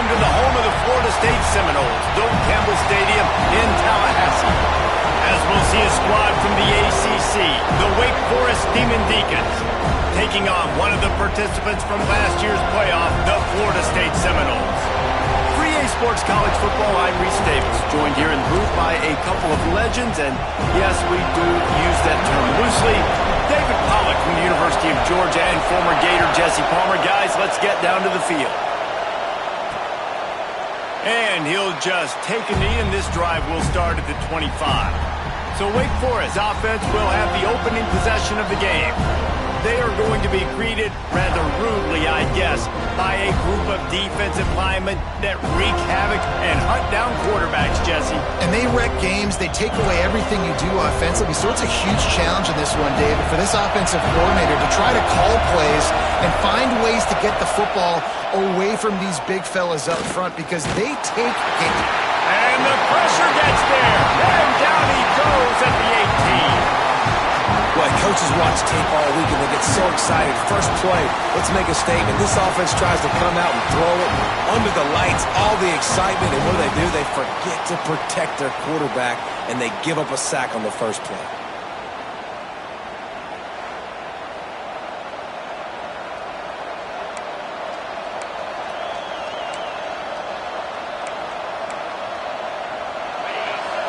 to the home of the Florida State Seminoles, Doak Campbell Stadium in Tallahassee. As we'll see a squad from the ACC, the Wake Forest Demon Deacons, taking on one of the participants from last year's playoff, the Florida State Seminoles. For EA Sports College Football, I'm Reese Davis, joined here in the booth by a couple of legends, and yes, we do use that term loosely. David Pollack from the University of Georgia and former Gator Jesse Palmer. Guys, let's get down to the field. And he'll just take a knee, and this drive will start at the 25. So Wake Forest offense will have the opening possession of the game. They are going to be greeted rather rudely, I guess, by a group of defensive linemen that wreak havoc and hunt down quarterbacks, Jesse. And they wreck games. They take away everything you do offensively. So it's a huge challenge in this one, David, for this offensive coordinator to try to call plays and find ways to get the football away from these big fellas up front because they take game. And the pressure gets there. And down he goes at the 18. Well, coaches watch tape all week and they get so excited. First play, let's make a statement. This offense tries to come out and throw it under the lights, all the excitement, and what do? They forget to protect their quarterback, and they give up a sack on the first play.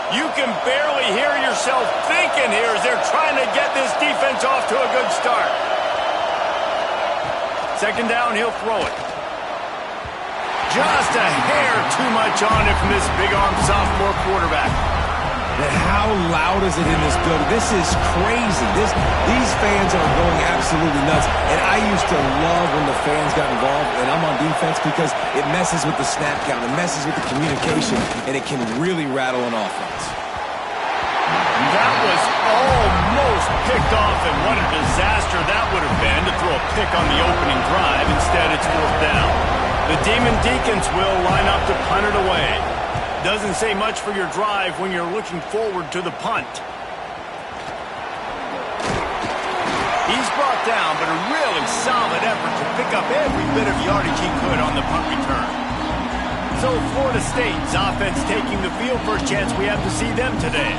You can barely hear yourself thinking here as they're trying to get this defense off to a good start. Second down, he'll throw it. Just a hair too much on it from this big-arm sophomore quarterback. And how loud is it in this building? This is crazy. These fans are going absolutely nuts. And I used to love when the fans got involved, and I'm on defense because it messes with the snap count, it messes with the communication, and it can really rattle an offense. That was almost picked off, and what a disaster that would have been to throw a pick on the opening drive. Instead, it's fourth down. The Demon Deacons will line up to punt it away. Doesn't say much for your drive when you're looking forward to the punt. He's brought down, but a really solid effort to pick up every bit of yardage he could on the punt return. So Florida State's offense taking the field. First chance we have to see them today.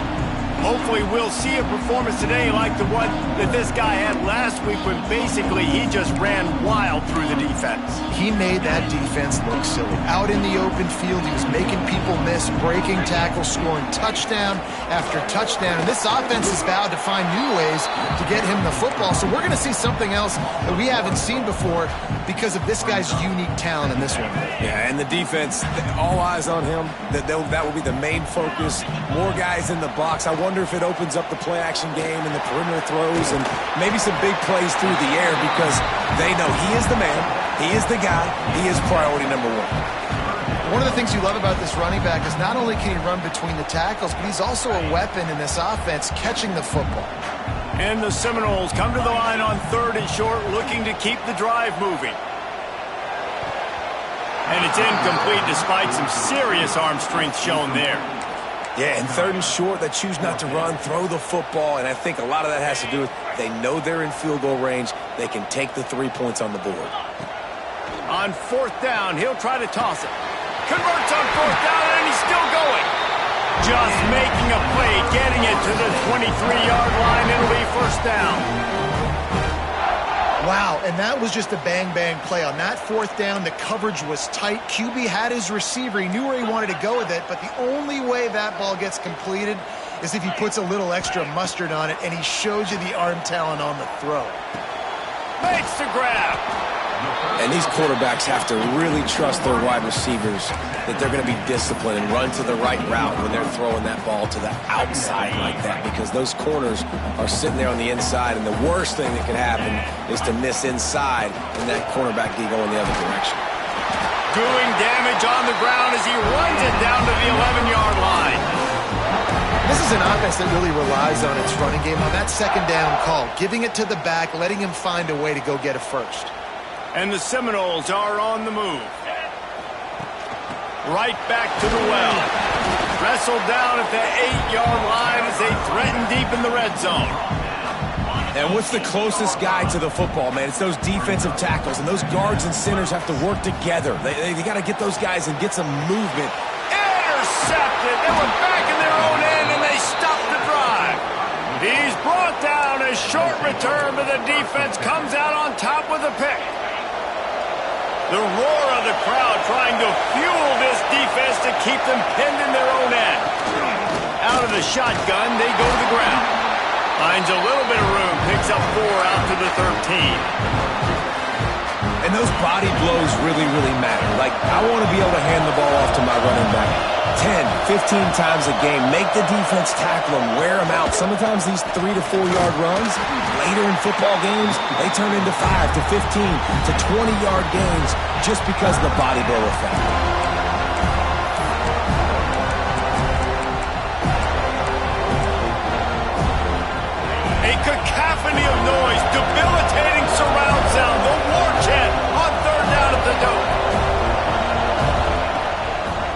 Hopefully we'll see a performance today like the one that this guy had last week when basically he just ran wild through the defense. He made that defense look silly. Out in the open field, he was making people miss, breaking tackles, scoring touchdown after touchdown. And this offense has vowed to find new ways to get him the football. So we're going to see something else that we haven't seen before because of this guy's unique talent in this one. Yeah, and the defense, all eyes on him. That will be the main focus. More guys in the box. I wonder if it opens up the play-action game and the perimeter throws and maybe some big plays through the air because they know he is the man, he is the guy, he is priority number one. One of the things you love about this running back is not only can he run between the tackles, but he's also a weapon in this offense, catching the football. And the Seminoles come to the line on third and short, looking to keep the drive moving. And it's incomplete despite some serious arm strength shown there. Yeah, and third and short, they choose not to run, throw the football, and I think a lot of that has to do with they know they're in field goal range. They can take the 3 points on the board. On fourth down, he'll try to toss it. Converts on fourth down, and he's still going. Just making a play, getting it to the 23-yard line. It'll be first down. Wow, and that was just a bang-bang play. On that fourth down, the coverage was tight. QB had his receiver. He knew where he wanted to go with it, but the only way that ball gets completed is if he puts a little extra mustard on it, and he shows you the arm talent on the throw. Makes the grab. And these quarterbacks have to really trust their wide receivers that they're going to be disciplined and run to the right route when they're throwing that ball to the outside like that because those corners are sitting there on the inside, and the worst thing that can happen is to miss inside and that cornerback D going the other direction. Doing damage on the ground as he runs it down to the 11-yard line. This is an offense that really relies on its running game on that second down call, giving it to the back, letting him find a way to go get a first. And the Seminoles are on the move. Right back to the well. Wrestled down at the 8-yard line as they threaten deep in the red zone. And what's the closest guy to the football, man? It's those defensive tackles, and those guards and centers have to work together. They got to get those guys and get some movement. Intercepted. They were back in their own end, and they stopped the drive. He's brought down. A short return, but the defense comes out on top with a pick. The roar of the crowd trying to fuel this defense to keep them pinned in their own end. Out of the shotgun, they go to the ground. Finds a little bit of room, picks up 4 out to the 13. And those body blows really, really matter. Like, I want to be able to hand the ball off to my running back 10, 15 times a game. Make the defense tackle them, wear them out. Sometimes these 3 to 4 yard runs, later in football games, they turn into 5 to 15 to 20-yard gains just because of the body blow effect. A cacophony of noise, debilitating surround sound, the war chant on 3rd down at the Dome.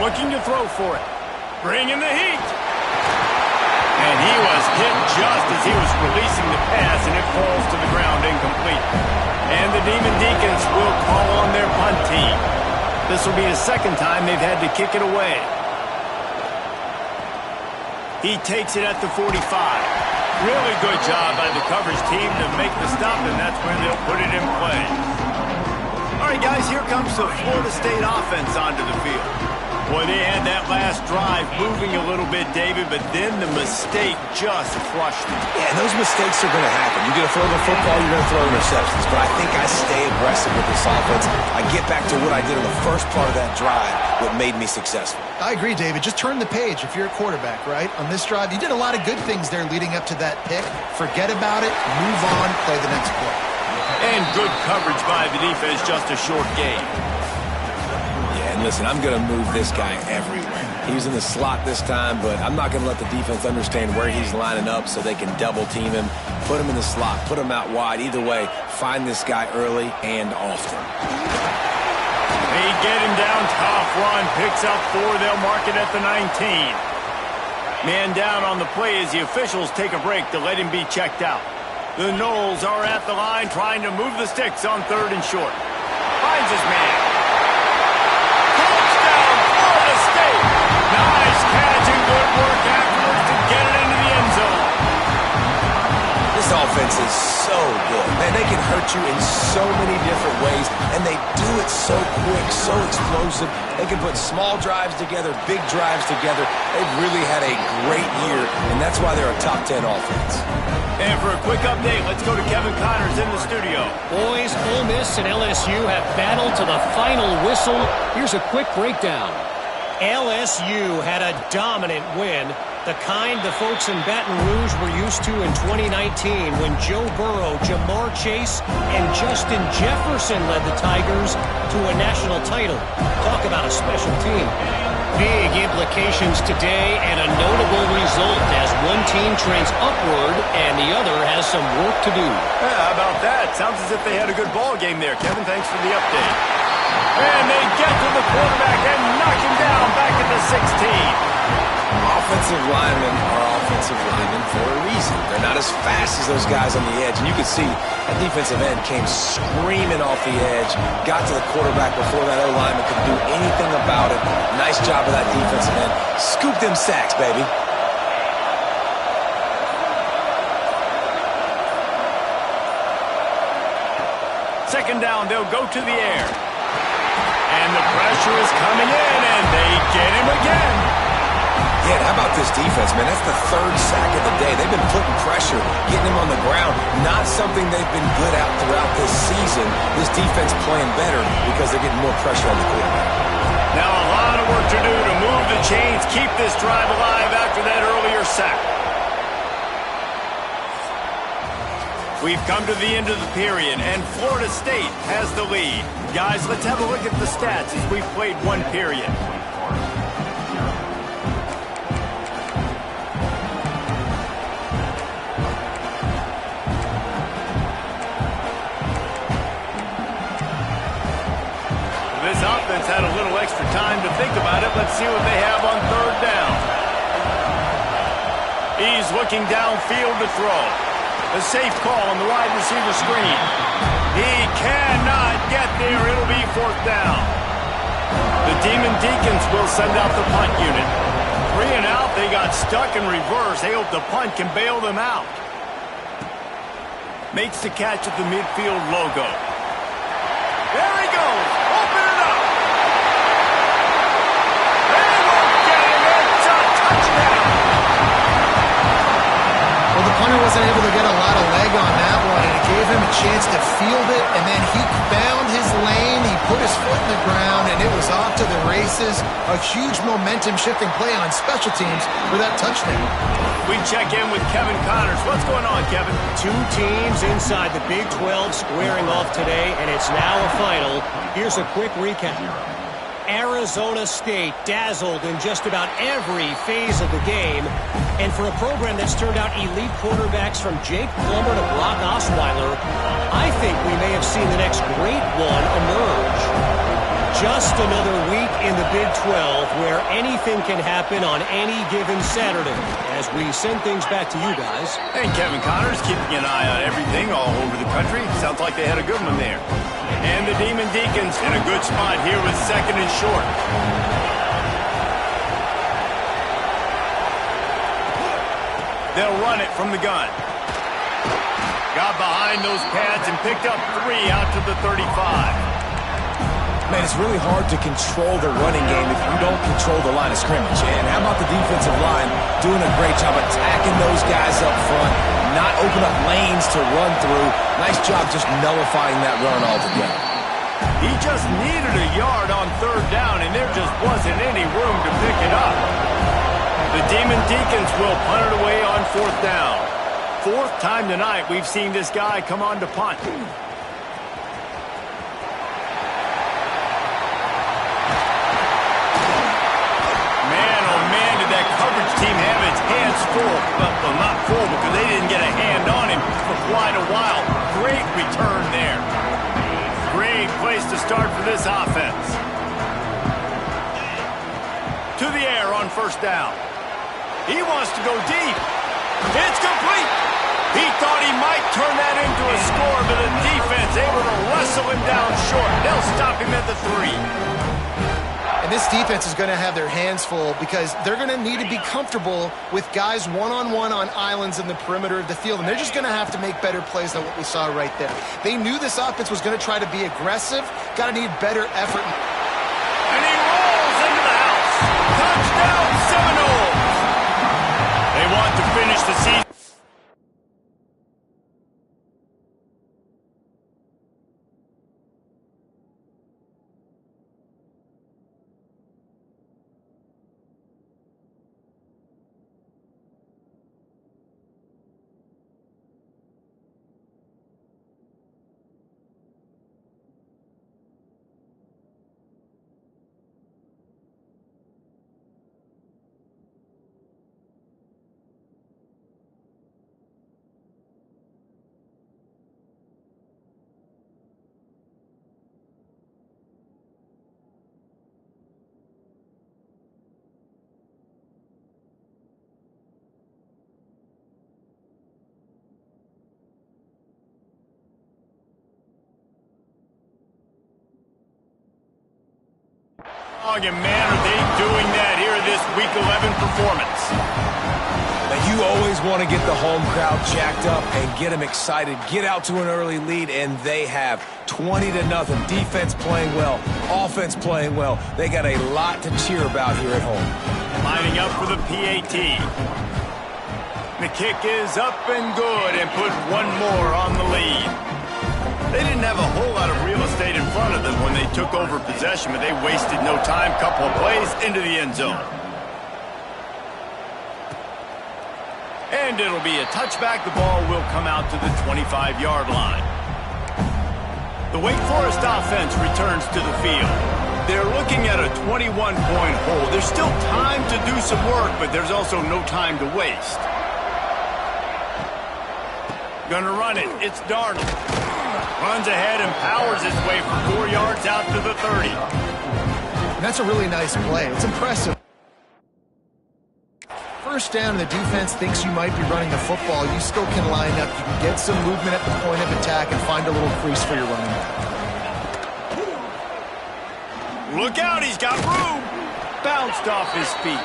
Looking to throw for it. Bringing the heat. And he was hit just as he was releasing the pass, and it falls to the ground incomplete. And the Demon Deacons will call on their punt team. This will be the 2nd time they've had to kick it away. He takes it at the 45. Really good job by the coverage team to make the stop, and that's where they'll put it in play. All right, guys, here comes the Florida State offense onto the field. Boy, they had that last drive moving a little bit, David, but then the mistake just crushed them. Yeah, and those mistakes are going to happen. You're going to throw the football, you're going to throw interceptions. But I think I stay aggressive with this offense. I get back to what I did in the first part of that drive, what made me successful. I agree, David. Just turn the page if you're a quarterback, right? On this drive, you did a lot of good things there leading up to that pick. Forget about it, move on, play the next play. And good coverage by the defense, just a short gain. And listen, I'm going to move this guy everywhere. He's in the slot this time, but I'm not going to let the defense understand where he's lining up so they can double team him, put him in the slot, put him out wide. Either way, find this guy early and often. They get him down, tough run, picks up 4. They'll mark it at the 19. Man down on the play as the officials take a break to let him be checked out. The Noles are at the line trying to move the sticks on 3rd and short. Finds his man. Nice catch and good work afterwards to get it into the end zone. This offense is so good. Man, they can hurt you in so many different ways, and they do it so quick, so explosive. They can put small drives together, big drives together. They've really had a great year, and that's why they're a top 10 offense. And for a quick update, let's go to Kevin Connors in the studio. Boys, Ole Miss and LSU have battled to the final whistle. Here's a quick breakdown. LSU had a dominant win, the kind the folks in Baton Rouge were used to in 2019 when Joe Burrow, Jamar Chase, and Justin Jefferson led the Tigers to a national title. Talk about a special team. Big implications today and a notable result as one team trends upward and the other has some work to do. Yeah, how about that? Sounds as if they had a good ball game there. Kevin, thanks for the update. And they get to the quarterback and knock him down back at the 16. Offensive linemen are offensive linemen for a reason. They're not as fast as those guys on the edge. And you can see that defensive end came screaming off the edge, got to the quarterback before that O-lineman could do anything about it. Nice job of that defensive end. Scoop them sacks, baby. Second down, they'll go to the air. And the pressure is coming in, and they get him again. Yeah, how about this defense, man? That's the 3rd sack of the day. They've been putting pressure, getting him on the ground. Not something they've been good at throughout this season. This defense playing better because they're getting more pressure on the quarterback. Now a lot of work to do to move the chains, keep this drive alive after that earlier sack. We've come to the end of the period, and Florida State has the lead. Guys, let's have a look at the stats as we've played one period. This offense had a little extra time to think about it. Let's see what they have on 3rd down. He's looking downfield to throw. A safe call on the wide receiver screen. He cannot get there. It'll be fourth down. The Demon Deacons will send out the punt unit. 3 and out. They got stuck in reverse. They hope the punt can bail them out. Makes the catch at the midfield logo. There he goes. Open it up. They will get him. It's a touchdown. Well, the punter wasn't able to get a lot of leg on that one, and it gave him a chance to field it, and then he found his lane, he put his foot in the ground, and it was off to the races. A huge momentum-shifting play on special teams for that touchdown. We check in with Kevin Connors. What's going on, Kevin? 2 teams inside the Big 12 squaring off today, and it's now a final. Here's a quick recap. Arizona State dazzled in just about every phase of the game. And for a program that's turned out elite quarterbacks from Jake Plummer to Brock Osweiler, I think we may have seen the next great one emerge. Just another week in the Big 12 where anything can happen on any given Saturday. As we send things back to you guys. And Kevin Connors keeping an eye on everything all over the country. Sounds like they had a good one there. And the Demon Deacons in a good spot here with 2nd and short. They'll run it from the gun. Got behind those pads and picked up 3 out to the 35. Man, it's really hard to control the running game if you don't control the line of scrimmage. And how about the defensive line doing a great job attacking those guys up front, not open up lanes to run through. Nice job just nullifying that run altogether. He just needed a yard on 3rd down, and there just wasn't any room to pick it up. The Demon Deacons will punt it away on 4th down. 4th time tonight we've seen this guy come on to punt. Coverage team have its hands full. Well, not full because they didn't get a hand on him for quite a while. Great return there. Great place to start for this offense. To the air on 1st down. He wants to go deep. It's complete. He thought he might turn that into a score, but the defense able to wrestle him down short. They'll stop him at the 3. And this defense is going to have their hands full because they're going to need to be comfortable with guys one-on-one on islands in the perimeter of the field. And they're just going to have to make better plays than what we saw right there. They knew this offense was going to try to be aggressive. Got to need better effort. And he rolls into the house. Touchdown, Seminoles. They want to finish the season. And man, are they doing that here in this Week 11 performance. Now, you always want to get the home crowd jacked up and get them excited. Get out to an early lead, and they have 20-0. Defense playing well, offense playing well. They got a lot to cheer about here at home. Lining up for the PAT. The kick is up and good and put one more on the lead. They didn't have a whole lot of real estate in front of them when they took over possession, but they wasted no time. Couple of plays into the end zone. And it'll be a touchback. The ball will come out to the 25-yard line. The Wake Forest offense returns to the field. They're looking at a 21-point hole. There's still time to do some work, but there's also no time to waste. Gonna run it. It's Darnold. Runs ahead and powers his way for 4 yards out to the 30. And that's a really nice play. It's impressive. first down and the defense thinks you might be running the football, you still can line up. You can get some movement at the point of attack and find a little crease for your running back. Look out, he's got room. Bounced off his feet.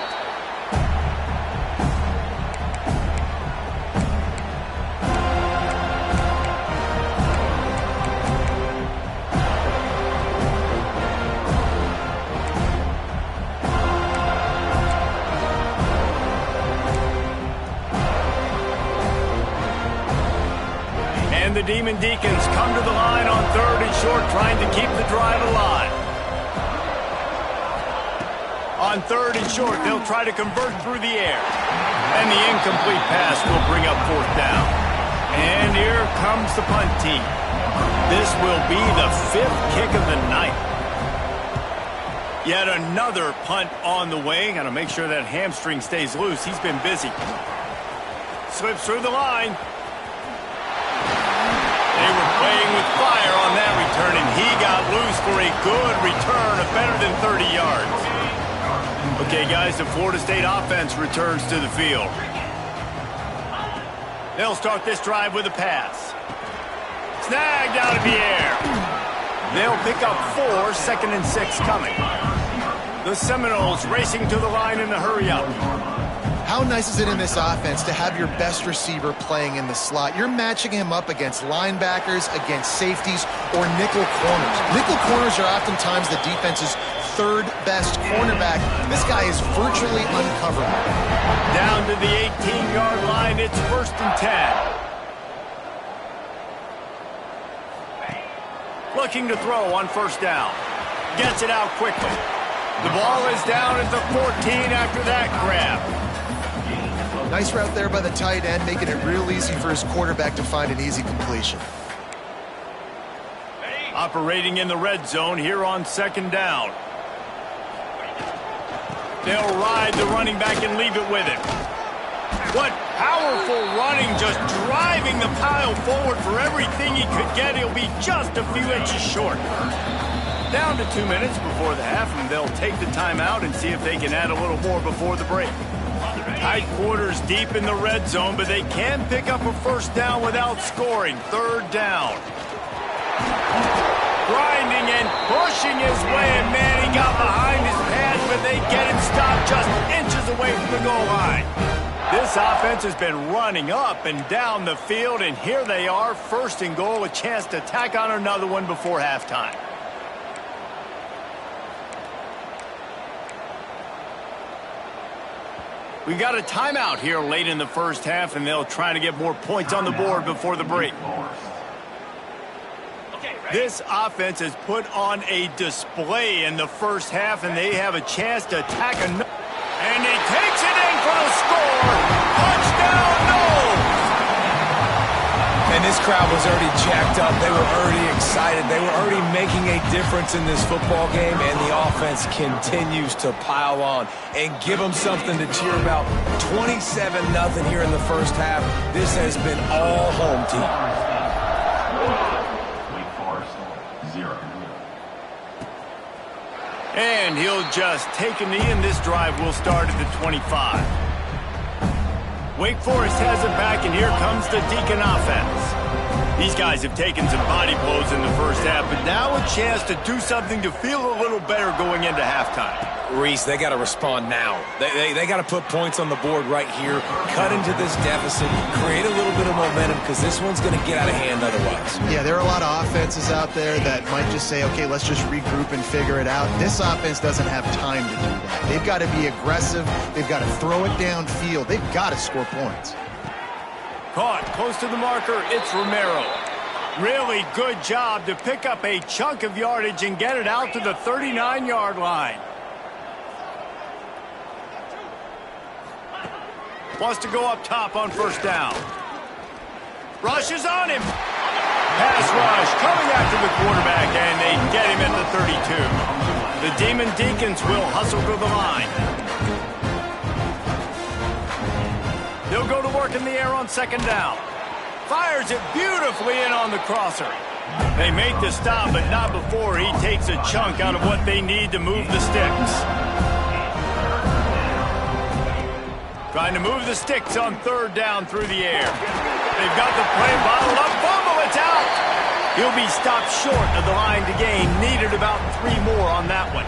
And the Demon Deacons come to the line on 3rd and short, trying to keep the drive alive. On 3rd and short, they'll try to convert through the air. And the incomplete pass will bring up 4th down. And here comes the punt team. This will be the 5th kick of the night. Yet another punt on the way. Got to make sure that hamstring stays loose. He's been busy. Slips through the line. They were playing with fire on that return, and he got loose for a good return of better than 30 yards. Okay, guys, the Florida State offense returns to the field. They'll start this drive with a pass. Snagged out of the air. They'll pick up 4, 2nd and 6 coming. The Seminoles racing to the line in a hurry-up. How nice is it in this offense to have your best receiver playing in the slot? You're matching him up against linebackers, against safeties, or nickel corners. Nickel corners are oftentimes the defense's 3rd best cornerback. This guy is virtually uncoverable. Down to the 18-yard line, it's 1st and 10. Looking to throw on 1st down. Gets it out quickly. The ball is down at the 14 after that grab. Nice route there by the tight end, making it real easy for his quarterback to find an easy completion. Operating in the red zone here on 2nd down. They'll ride the running back and leave it with him. What powerful running, just driving the pile forward for everything he could get. He'll be just a few inches short. Down to 2 minutes before the half, and they'll take the timeout and see if they can add a little more before the break. Tight quarters deep in the red zone, but they can pick up a 1st down without scoring. 3rd down. Grinding and pushing his way, and man, he got behind his pads, but they get him stopped just inches away from the goal line. This offense has been running up and down the field, and here they are, 1st and goal, a chance to tack on another one before halftime. We got a timeout here late in the 1st half, and they'll try to get more points on the board before the break. This offense has put on a display in the 1st half, and they have a chance to attack another. And he takes it in for the score. Touchdown, Noles! And this crowd was already jacked up. They were already excited. They were already making a difference in this football game, and the offense continues to pile on and give them something to cheer about. 27-0 here in the 1st half. This has been all home team. And he'll just take a knee, and this drive will start at the 25. Wake Forest has it back, and here comes the Deacon offense. These guys have taken some body blows in the 1st half, but now a chance to do something to feel a little better going into halftime. Reese, they got to respond now. They got to put points on the board right here, cut into this deficit, create a little bit of momentum, because this one's going to get out of hand otherwise. Yeah, there are a lot of offenses out there that might just say, okay, let's just regroup and figure it out. This offense doesn't have time to do that. They've got to be aggressive. They've got to throw it downfield. They've got to score points. Caught close to the marker, it's Romero. Really good job to pick up a chunk of yardage and get it out to the 39-yard line. Wants to go up top on 1st down. Rush is on him. Pass rush coming after the quarterback, and they get him at the 32. The Demon Deacons will hustle to the line. They'll go to work in the air on 2nd down. Fires it beautifully in on the crosser. They make the stop, but not before he takes a chunk out of what they need to move the sticks. Trying to move the sticks on third down through the air. They've got the play bottled up. Fumble, it's out! He'll be stopped short of the line to gain. Needed about 3 more on that one.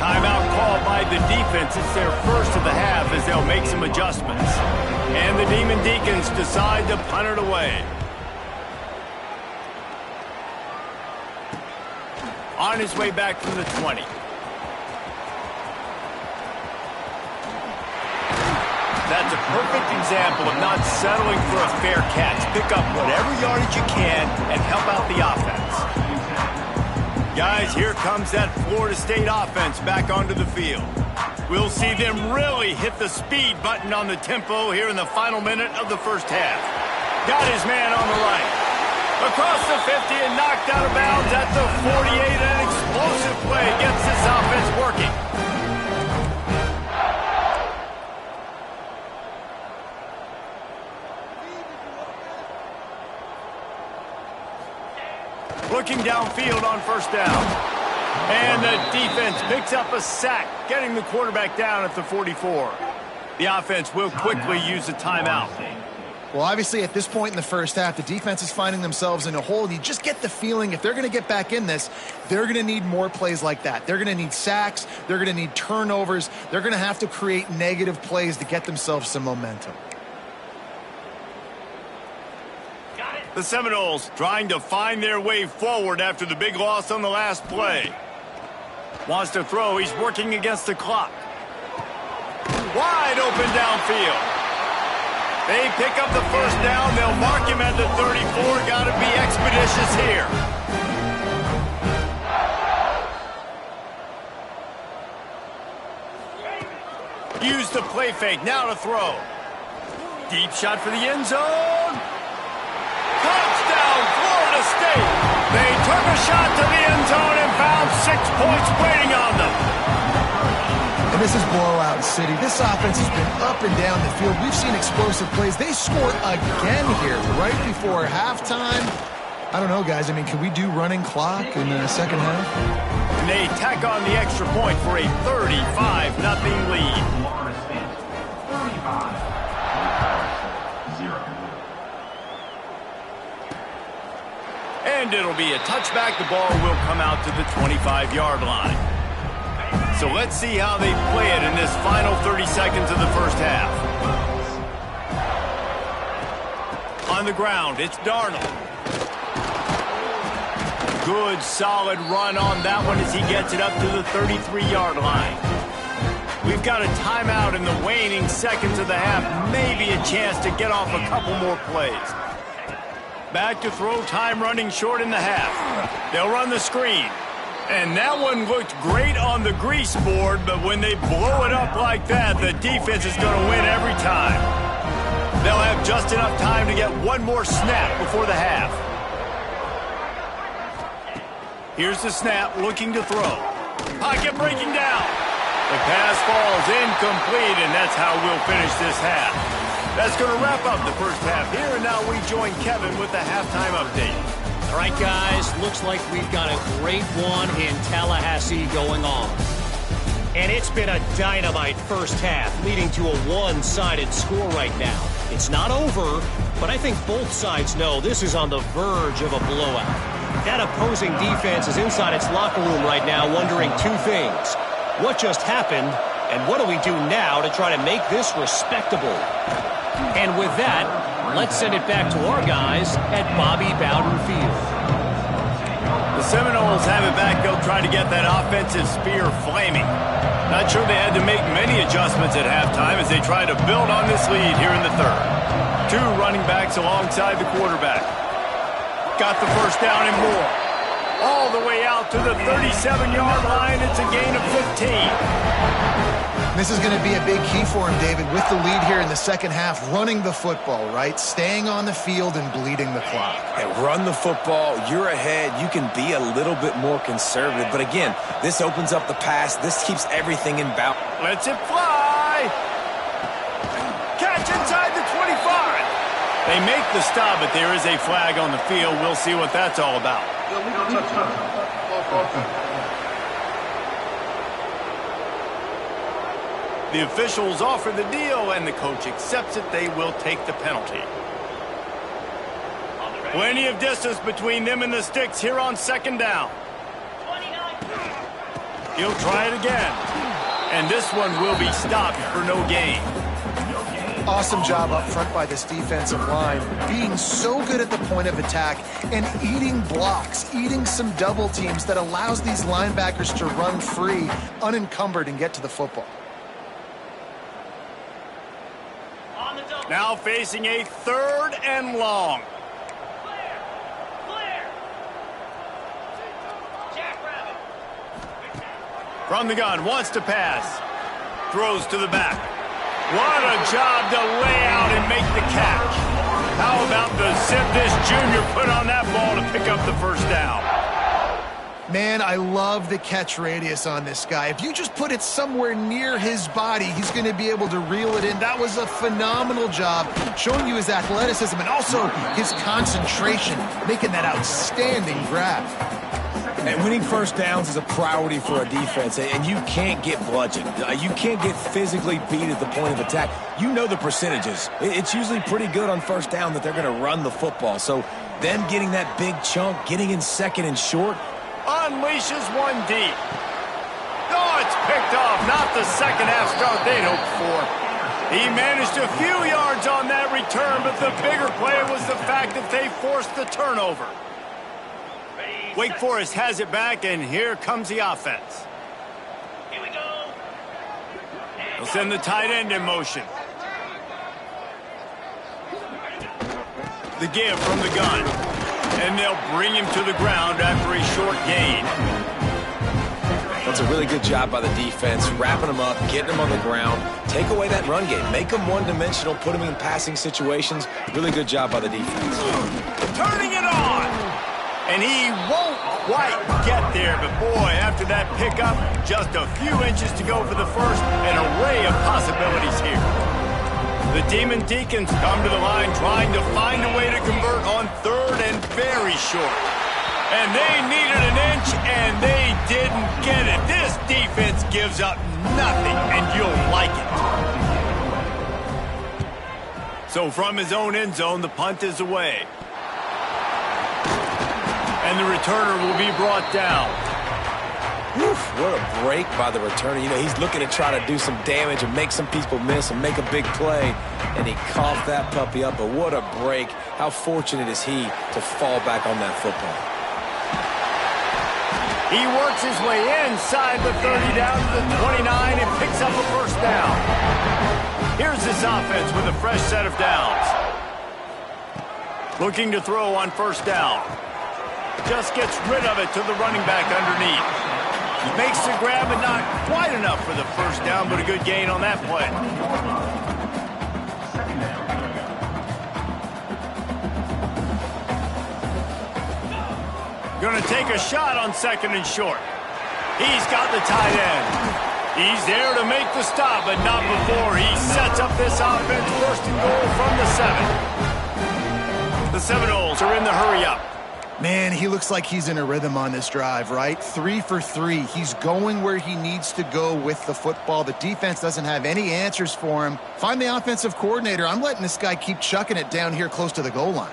Timeout called by the defense. It's their first of the half as they'll make some adjustments. And the Demon Deacons decide to punt it away. On his way back from the 20. That's a perfect example of not settling for a fair catch. Pick up whatever yardage you can and help out the offense. Guys, here comes that Florida State offense back onto the field. We'll see them really hit the speed button on the tempo here in the final minute of the first half. Got his man on the right. Across the 50 and knocked out of bounds at the 48. An explosive play gets this offense working. Looking downfield on first down. And the defense picks up a sack, getting the quarterback down at the 44. The offense will quickly use a timeout. Well, obviously, at this point in the first half, the defense is finding themselves in a hole. You just get the feeling if they're going to get back in this, they're going to need more plays like that. They're going to need sacks. They're going to need turnovers. They're going to have to create negative plays to get themselves some momentum. The Seminoles trying to find their way forward after the big loss on the last play. Wants to throw. He's working against the clock. Wide open downfield. They pick up the first down. They'll mark him at the 34. Got to be expeditious here. Use the play fake. Now to throw. Deep shot for the end zone. Touchdown, Florida State. They took a shot to the end zone and found 6 points waiting on them. And this is blowout city. This offense has been up and down the field. We've seen explosive plays. They scored again here right before halftime. I don't know, guys. I mean, can we do running clock in the second half? And they tack on the extra point for a 35-0 lead. And it'll be a touchback. The ball will come out to the 25-yard line. So let's see how they play it in this final 30 seconds of the first half. On the ground, it's Darnold. Good, solid run on that one as he gets it up to the 33-yard line. We've got a timeout in the waning seconds of the half. Maybe a chance to get off a couple more plays. Back to throw, time running short in the half. They'll run the screen. And that one looked great on the grease board, but when they blow it up like that, the defense is going to win every time. They'll have just enough time to get one more snap before the half. Here's the snap, looking to throw. Pocket breaking down. The pass falls incomplete, and that's how we'll finish this half. That's going to wrap up the first half here, and now we join Kevin with the halftime update. All right, guys, looks like we've got a great one in Tallahassee going on. And it's been a dynamite first half, leading to a one-sided score right now. It's not over, but I think both sides know this is on the verge of a blowout. That opposing defense is inside its locker room right now wondering 2 things. What just happened, and what do we do now to try to make this respectable? And with that, let's send it back to our guys at Bobby Bowden Field. The Seminoles have it back. They'll try to get that offensive spear flaming. Not sure they had to make many adjustments at halftime as they try to build on this lead here in the third. 2 running backs alongside the quarterback. Got the first down and more. All the way out to the 37-yard line. It's a gain of 15. This is going to be a big key for him, David, with the lead here in the second half, running the football, right? Staying on the field and bleeding the clock. And run the football, you're ahead, you can be a little bit more conservative. But again, this opens up the pass. This keeps everything in balance. Lets it fly. Catch inside the 25. They make the stop, but there is a flag on the field. We'll see what that's all about. The officials offer the deal, and the coach accepts it. They will take the penalty. Plenty of distance between them and the sticks here on second down. He'll try it again. And this one will be stopped for no gain. Awesome job up front by this defensive line, being so good at the point of attack and eating blocks, eating some double teams that allows these linebackers to run free, unencumbered, and get to the football. Now facing a 3rd and long. From the gun, wants to pass. Throws to the back. What a job to lay out and make the catch. How about the zip this junior put on that ball to pick up the first down? Man, I love the catch radius on this guy. If you just put it somewhere near his body, he's going to be able to reel it in. That was a phenomenal job, showing you his athleticism and also his concentration, making that outstanding grab. And winning first downs is a priority for a defense, and you can't get bludgeoned. You can't get physically beat at the point of attack. You know the percentages. It's usually pretty good on first down that they're going to run the football. So them getting that big chunk, getting in second and short. Unleashes one deep. Oh, it's picked off. Not the second half start they'd hoped for. He managed a few yards on that return, but the bigger play was the fact that they forced the turnover. Wake Forest has it back, and here comes the offense. Here we go. They'll send the tight end in motion. The give from the gun. And they'll bring him to the ground after a short gain. That's a really good job by the defense, wrapping them up, getting them on the ground, take away that run game, make them one-dimensional, put them in passing situations. Really good job by the defense. Turning it on! And he won't quite get there, but boy, after that pickup, just a few inches to go for the first, an array of possibilities here. The Demon Deacons come to the line trying to find a way to convert on 3rd and very short. And they needed an inch, and they didn't get it. This defense gives up nothing, and you'll like it. So from his own end zone, the punt is away. And the returner will be brought down. Oof, what a break by the returner. You know, he's looking to try to do some damage and make some people miss and make a big play. And he coughed that puppy up, but what a break. How fortunate is he to fall back on that football. He works his way inside the 30 down to the 29 and picks up a first down. Here's this offense with a fresh set of downs. Looking to throw on first down. Just gets rid of it to the running back underneath. Makes the grab, but not quite enough for the first down, but a good gain on that play. Going to take a shot on 2nd and short. He's got the tight end. He's there to make the stop, but not before he sets up this offense. 1st and goal from the 7. The Seminoles are in the hurry-up. Man, he looks like he's in a rhythm on this drive, right? 3 for 3. He's going where he needs to go with the football. The defense doesn't have any answers for him. Find the offensive coordinator. I'm letting this guy keep chucking it down here close to the goal line.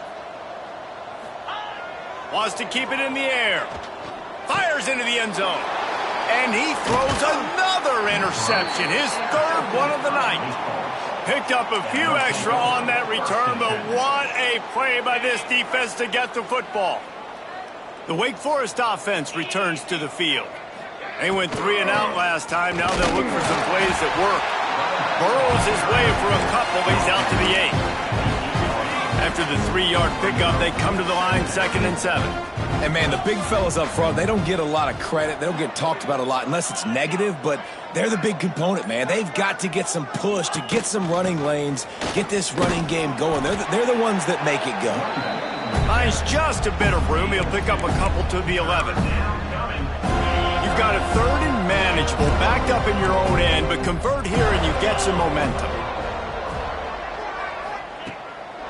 Wants to keep it in the air. Fires into the end zone. And he throws another interception. His 3rd one of the night. Picked up a few extra on that return, but what a play by this defense to get the football. The Wake Forest offense returns to the field. They went 3 and out last time. Now they'll look for some plays that work. Burrows his way for a couple. He's out to the 8. After the 3-yard pickup, they come to the line 2nd and 7. And, man, the big fellas up front, they don't get a lot of credit. They don't get talked about a lot unless it's negative, but they're the big component, man. They've got to get some push, to get some running lanes, get this running game going. They're the ones that make it go. Finds just a bit of room. He'll pick up a couple to the 11. You've got a 3rd and manageable, backed up in your own end, but convert here and you get some momentum.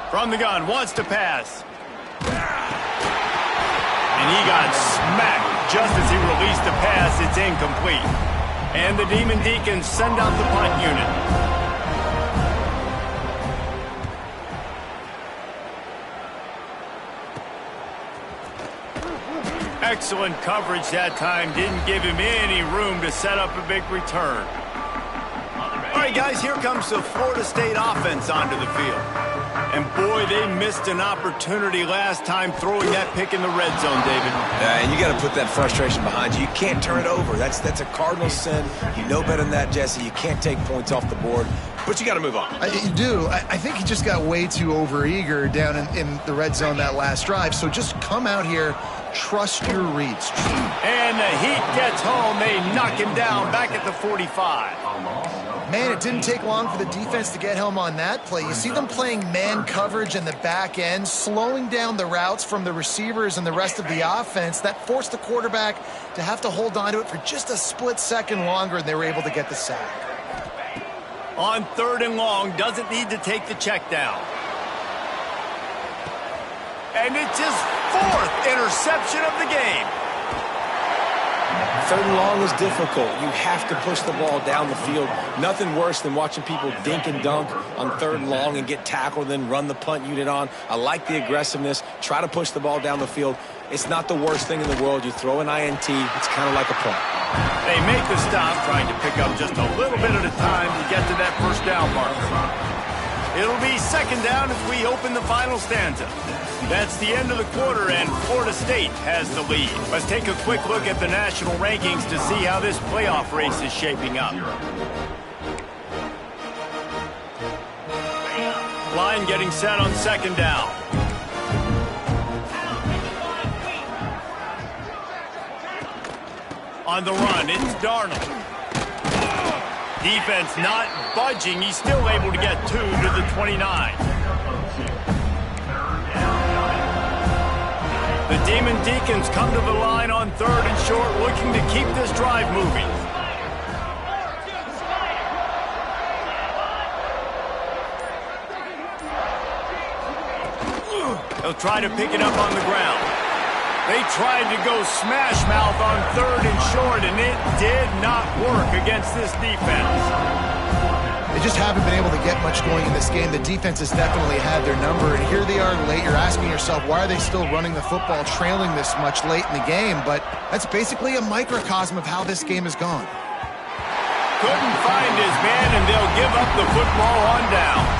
From the gun, wants to pass. And he got smacked just as he released the pass. It's incomplete. And the Demon Deacons send out the punt unit. Excellent coverage that time. Didn't give him any room to set up a big return. All right, guys, here comes the Florida State offense onto the field. And, boy, they missed an opportunity last time throwing that pick in the red zone, David. And you got to put that frustration behind you. You can't turn it over. That's a cardinal sin. You know better than that, Jesse. You can't take points off the board. But you got to move on. You do. I think he just got way too overeager down in the red zone that last drive. So just come out here, trust your reads. And the heat gets home. They knock him down back at the 45. Man, it didn't take long for the defense to get home on that play. You see them playing man coverage in the back end, slowing down the routes from the receivers and the rest of the offense. That forced the quarterback to have to hold on to it for just a split second longer, and they were able to get the sack. On 3rd and long, doesn't need to take the check down. And it's his 4th interception of the game. 3rd and long is difficult. You have to push the ball down the field. Nothing worse than watching people dink and dunk on 3rd and long and get tackled, then run the punt unit on. I like the aggressiveness. Try to push the ball down the field. It's not the worst thing in the world. You throw an INT, it's kind of like a punt. They make the stop, trying to pick up just a little bit at a time to get to that first down marker. It'll be 2nd down as we open the final stanza. That's the end of the quarter, and Florida State has the lead. Let's take a quick look at the national rankings to see how this playoff race is shaping up. Line getting set on 2nd down. On the run, it's Darnold. Defense not budging. He's still able to get 2 to the 29. The Demon Deacons come to the line on 3rd and short, looking to keep this drive moving. They'll try to pick it up on the ground. They tried to go smash mouth on 3rd and short, and it did not work against this defense. They just haven't been able to get much going in this game. The defense has definitely had their number, and here they are late. You're asking yourself, why are they still running the football, trailing this much late in the game? But that's basically a microcosm of how this game has gone. Couldn't find his man, and they'll give up the football on downs.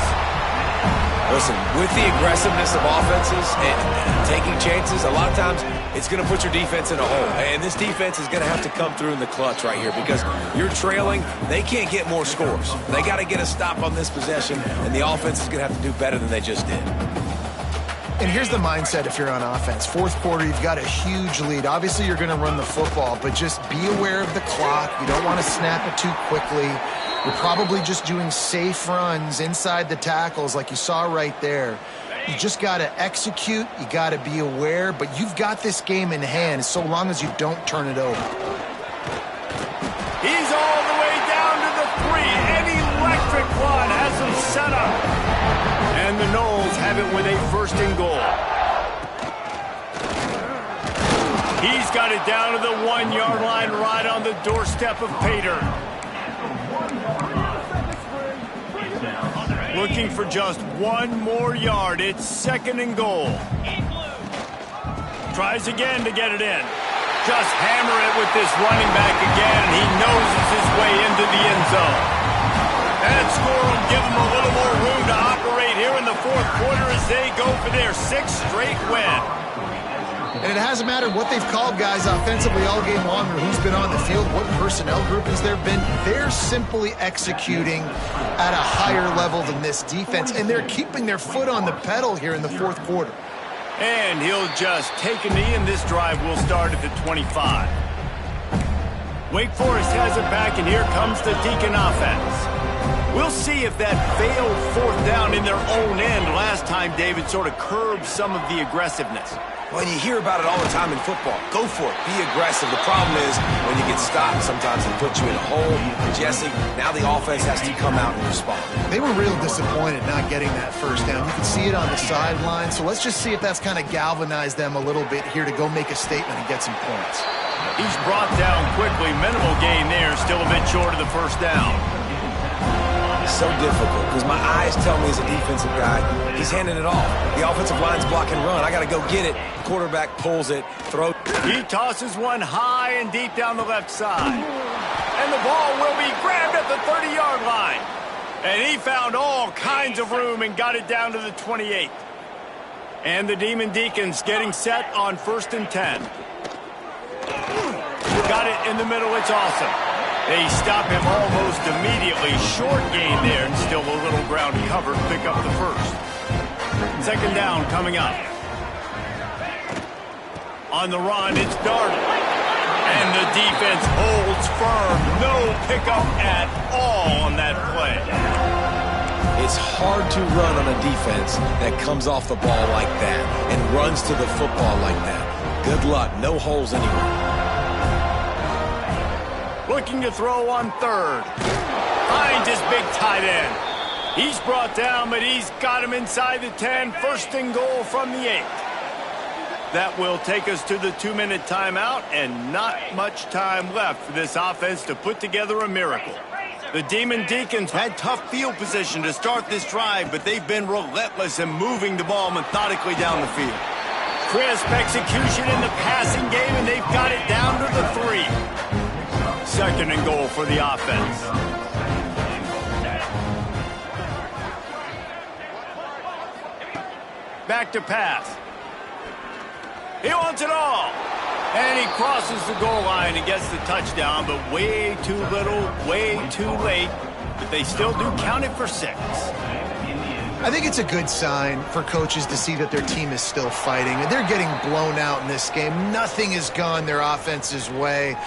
Listen, with the aggressiveness of offenses and taking chances, a lot of times it's going to put your defense in a hole. And this defense is going to have to come through in the clutch right here because you're trailing. They can't get more scores. They got to get a stop on this possession, and the offense is going to have to do better than they just did. And here's the mindset if you're on offense. 4th quarter, you've got a huge lead. Obviously, you're going to run the football, but just be aware of the clock. You don't want to snap it too quickly. You're probably just doing safe runs inside the tackles like you saw right there. You just got to execute. You got to be aware, but you've got this game in hand so long as you don't turn it over. He's all the way down to the 3. An electric one has him set up. And the Noles have it with a 1st and goal. He's got it down to the 1-yard line right on the doorstep of Pater. Looking for just 1 more yard. It's 2nd and goal. Tries again to get it in. Just hammer it with this running back again, and he noses his way into the end zone. That score will give them a little more room to operate here in the 4th quarter as they go for their 6th straight win. And it hasn't mattered what they've called guys offensively all game long or who's been on the field, what personnel groupings there have been. They're simply executing at a higher level than this defense, and they're keeping their foot on the pedal here in the 4th quarter. And he'll just take a knee, and this drive will start at the 25. Wake Forest has it back, and here comes the Deacon offense. We'll see if that failed fourth down in their own end last time, David, sort of curbed some of the aggressiveness. Well, you hear about it all the time in football. Go for it. Be aggressive. The problem is when you get stopped, sometimes it puts you in a hole. Jesse, now the offense has to come out and respond. They were real disappointed not getting that first down. You can see it on the sideline. So let's just see if that's kind of galvanized them a little bit here to go make a statement and get some points. He's brought down quickly. Minimal gain there. Still a bit short of the first down. It's so difficult because my eyes tell me as a defensive guy, he's handing it off. The offensive line's block and run. I got to go get it. Quarterback pulls it, throws. He tosses one high and deep down the left side. And the ball will be grabbed at the 30-yard line. And he found all kinds of room and got it down to the 28. And the Demon Deacons getting set on 1st and 10. Got it in the middle. It's awesome. They stop him almost immediately. Short gain there and still a little ground covered. Pick up the first. 2nd down coming up. On the run, it's Darnold. And the defense holds firm. No pickup at all on that play. It's hard to run on a defense that comes off the ball like that and runs to the football like that. Good luck. No holes anywhere. Looking to throw on 3rd. Finds his big tight end. He's brought down, but he's got him inside the 10. 1st and goal from the 8. That will take us to the 2-minute timeout, and not much time left for this offense to put together a miracle. The Demon Deacons had tough field position to start this drive, but they've been relentless in moving the ball methodically down the field. Crisp execution in the passing game, and they've got it down to the 3. 2nd and goal for the offense. Back to pass. He wants it all. And he crosses the goal line and gets the touchdown, but way too little, way too late. But they still do count it for 6. I think it's a good sign for coaches to see that their team is still fighting. They're getting blown out in this game. Nothing has gone their offense's way.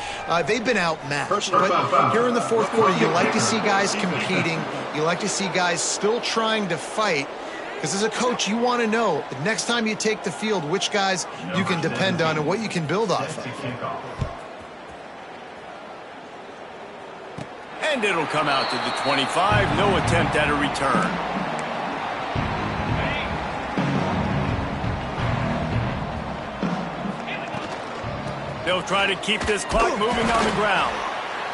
They've been outmatched. But here in the 4th quarter, you like to see guys competing. You like to see guys still trying to fight. Because as a coach, you want to know the next time you take the field, which guys you can depend on and what you can build off of. And it'll come out to the 25. No attempt at a return. They'll try to keep this clock moving on the ground.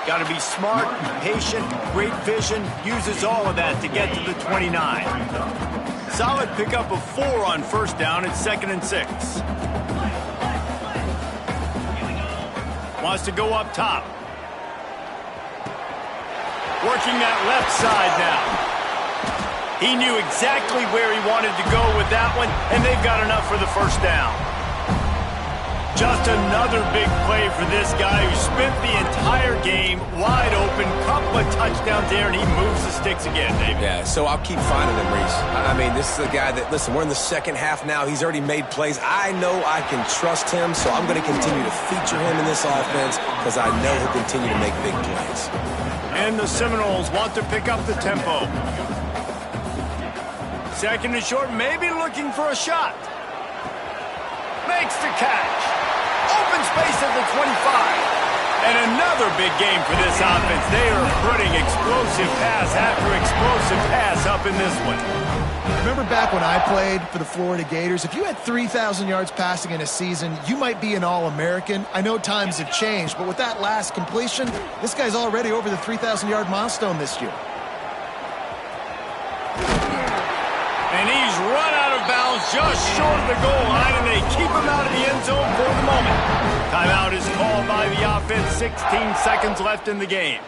Got to be smart, patient, great vision. Uses all of that to get to the 29. Solid pickup of 4 on 1st down. It's 2nd and 6. Wants to go up top. Working that left side now. He knew exactly where he wanted to go with that one, and they've got enough for the 1st down. Just another big play for this guy who spent the entire game wide open. Couple of touchdowns there, and he moves the sticks again, David. Yeah, so I'll keep finding him, Reese. I mean, this is a guy that, listen, we're in the 2nd half now. He's already made plays. I know I can trust him, so I'm going to continue to feature him in this offense because I know he'll continue to make big plays. And the Seminoles want to pick up the tempo. 2nd and short, maybe looking for a shot. Makes the catch. Open space at the 25. And another big game for this offense. They are putting explosive pass after explosive pass up in this one. Remember back when I played for the Florida Gators, if you had 3,000 yards passing in a season, you might be an All-American. I know times have changed, but with that last completion, this guy's already over the 3,000-yard milestone this year. And he's run out of bounds just short of the goal line, and they keep him out of the end zone for the moment. Timeout is called by the offense. 16 seconds left in the game.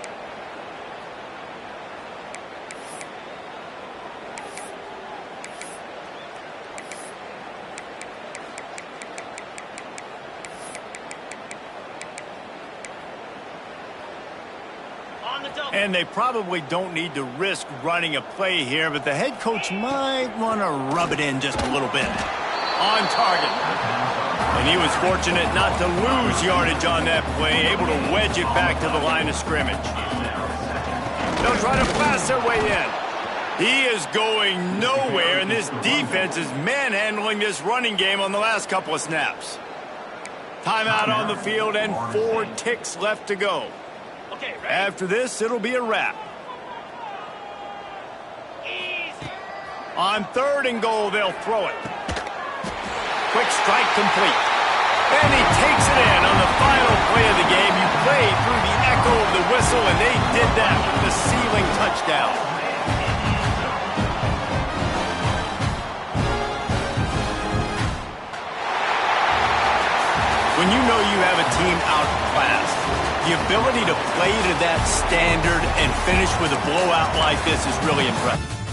And they probably don't need to risk running a play here, but the head coach might want to rub it in just a little bit. On target. And he was fortunate not to lose yardage on that play, able to wedge it back to the line of scrimmage. They'll try to pass their way in. He is going nowhere, and this defense is manhandling this running game on the last couple of snaps. Timeout on the field and 4 ticks left to go. After this, it'll be a wrap. On 3rd and goal, they'll throw it. Quick strike complete. And he takes it in on the final play of the game. You played through the echo of the whistle, and they did that with the sealing touchdown. When you know you have a team outclassed, the ability to play to that standard and finish with a blowout like this is really impressive.